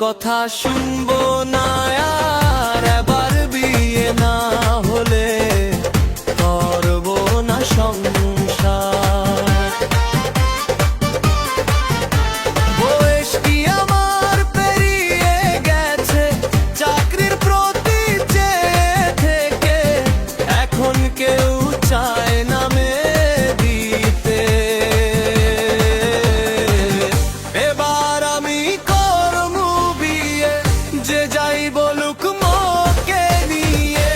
কথা শুনবো না আর, এবার বিয়ে না হলে করবো না সংসার। বয়স কি আমার পেরিয়ে গেছে চাকরির প্রতি চেয়ে থেকে, এখন কেউ চায় না মেয়ে দিতে। এবার আমি করবো বিয়ে, যে যাই বলুক মোকে নিয়ে।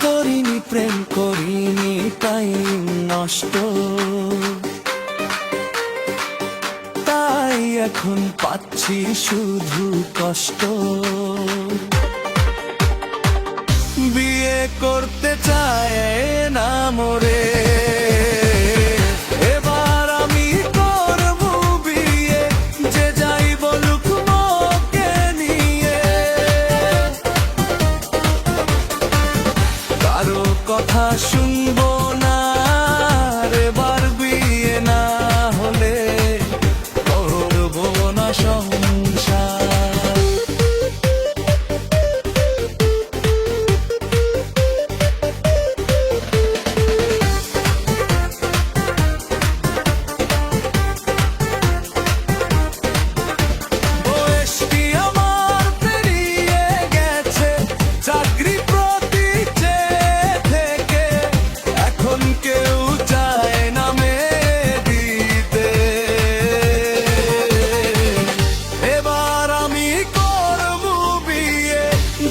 করিনি প্রেম করিনি টাইম নষ্ট, তাই এখন পাচ্ছি শুধু কষ্ট। বিয়ে করতে চায় না মোরে, এবার আমি করবো বিয়ে, যে যাই বলুক মোকে নিয়ে। কারো কথা শুনবো না আর, এবার বিয়ে না হলে করবো না সংসার। বয়স কি আমার পেরিয়ে গেছে চাকরি প্রতি চেয়ে থেকে, এখন কেউ চায় না মেয়ে দিতে। এবার আমি করবো বিয়ে,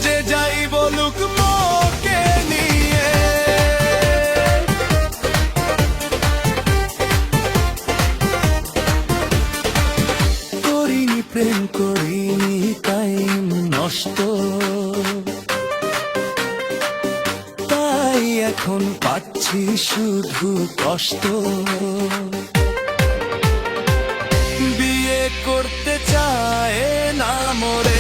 যে যাই বলুক মোকে নিয়ে। করিনি প্রেম করিনি টাইম নষ্ট, তাই এখন পাচ্ছি শুধু কষ্ট। বিয়ে করতে চায় না মোরে,